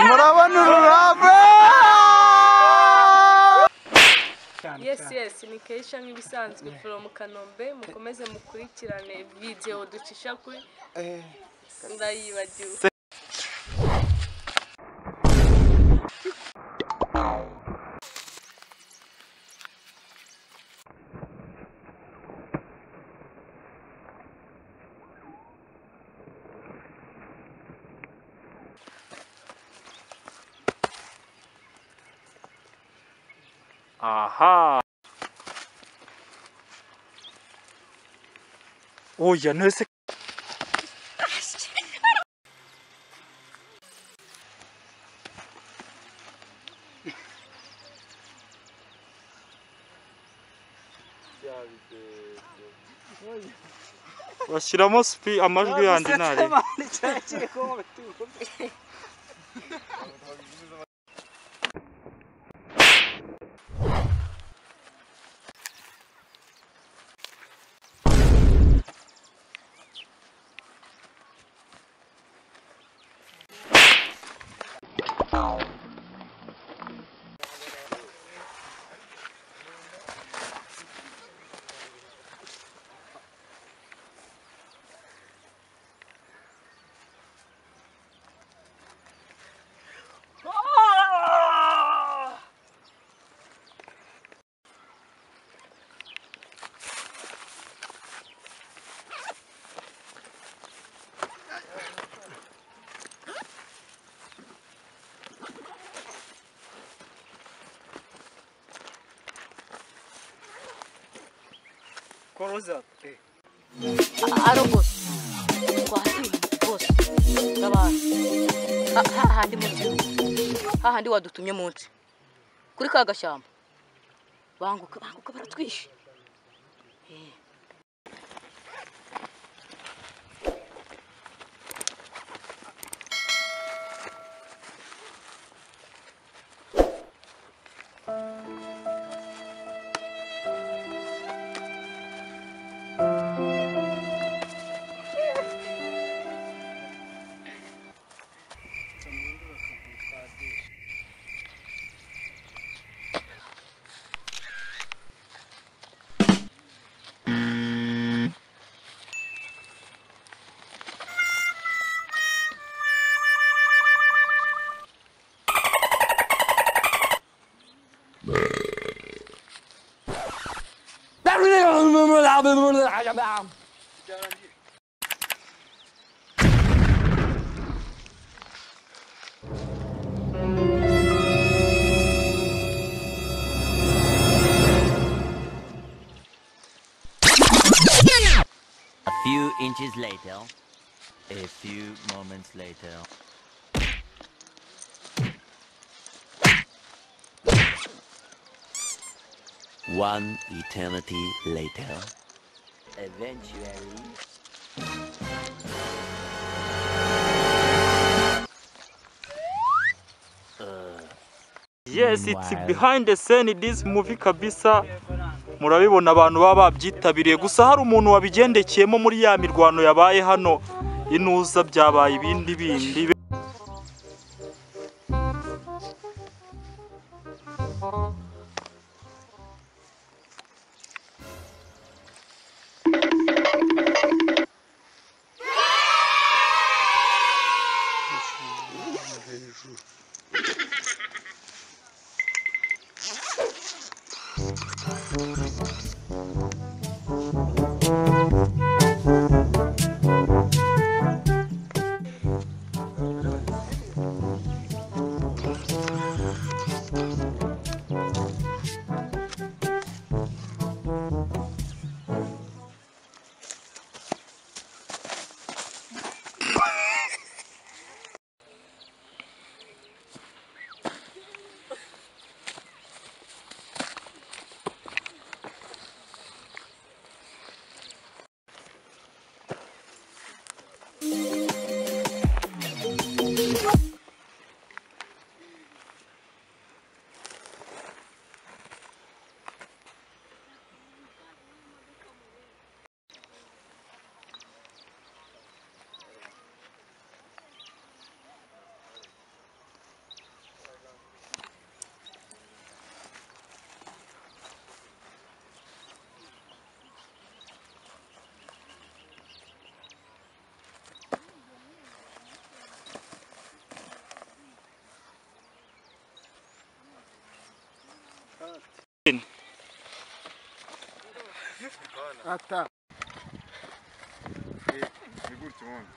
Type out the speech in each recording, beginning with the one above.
murabona ururabo. Yes ni Keisha nk'ibisanzwe from Kanombe mukomeze mukurikirane video ducisha kuri ndayibagiwe. Aha. Oya nese. Bashyiramo spi amajwi yandi nari. Coroza. Aro bos. Kwasi bos. Baba. Handi munsi. Handi wadutumye munsi. Kuri ka gashamba. Banguka baratwishe. A few inches later, a few moments later. One eternity later. Eventually. Yes, it's behind the scene this movie kabisa. Murabibona abantu baba babyitabiriye gusa hari umuntu wabigendekeyemo muri ya mirwano yabaye hano inuza byabaye ibindi. Ata. Ni gutyo ubundi.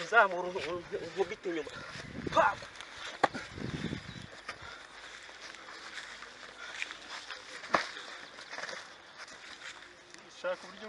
Zamura ubite inyuma. Shaka uburyo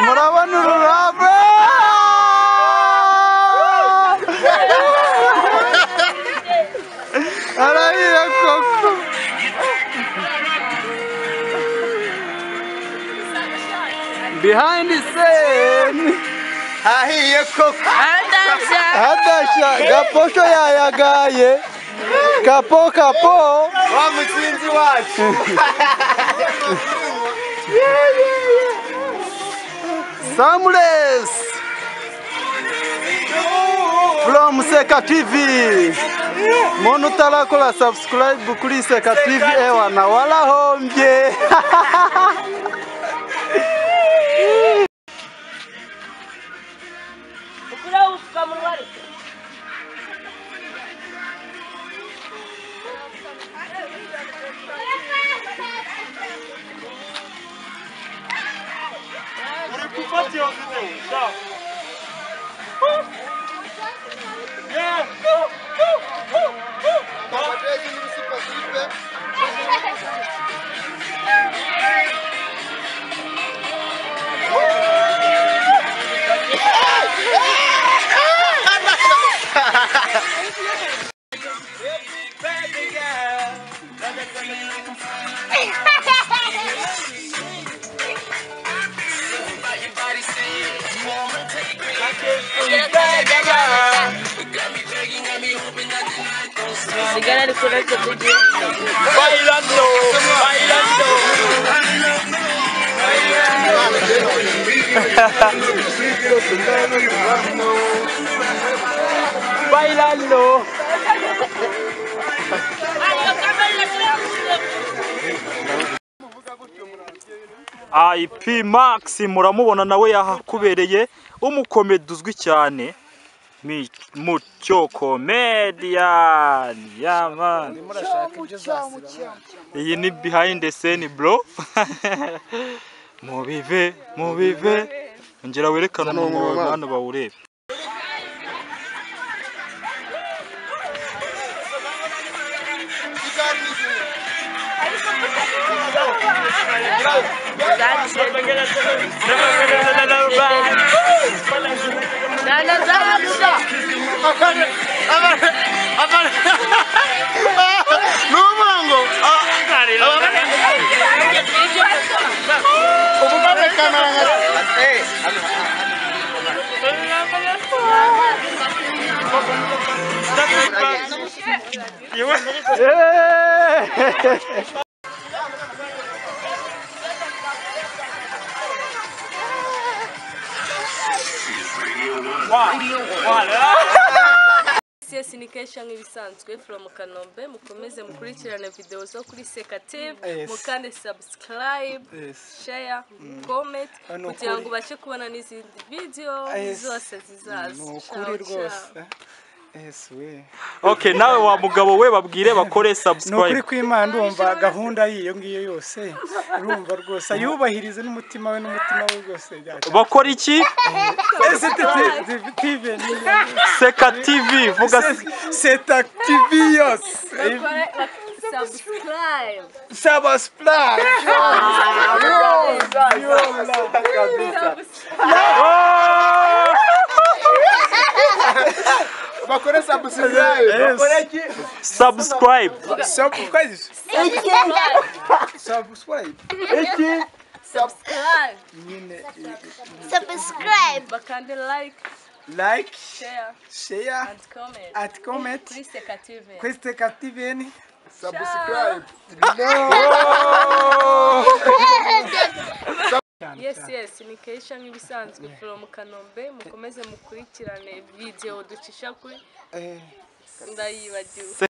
Murabona ururabo arahiye koko behind the scene ahiye koko hadasha gaposho yayagaye kapo wa mutsinzi wacu Samules from Seka TV. Muntu utarakora subscribe kuri Seka TV ewana walahombye. What's your video? Stop. Yeah. Bailando, bailando. Bailando. IP Max muramubona nawe yahakubereye umukomedi uzwi cyane Mucyo Comedian man. Iyi ni behind the scene bro. Mubive ngera werekana umuntu abantu bawurebe. Yes, ni Kesha nk'ibisanzwe from Kanombe. Mukomeze mukurikirane video zo kuri Seka TV, mukande subscribe, share, comment kugira ngo bace kubona n'izindi video zose zizaza. Ukuri rwose. Eswe. Okay, nawe wa mugabo we babwire bakore subscribe. Nukuri kw'Imana ndumva gahunda yiyo ngiyo yose. Urumva rwose ayubahirize n'umutima we rwose. Bakora iki? Seka TV vuga Seka TV yose. Subscribe. Oh! bakore subscribe bakore iki subscribe Subscribe. subscribe Nyine Subscribe. bakande like like, share share, and comment at comment. kuri Seka TV Queste cattiveni. subscribe yes ni Keisha nk'ibisanzwe from Kanombe mukomeze mukurikirane video ducisha kuri ndayibagiwe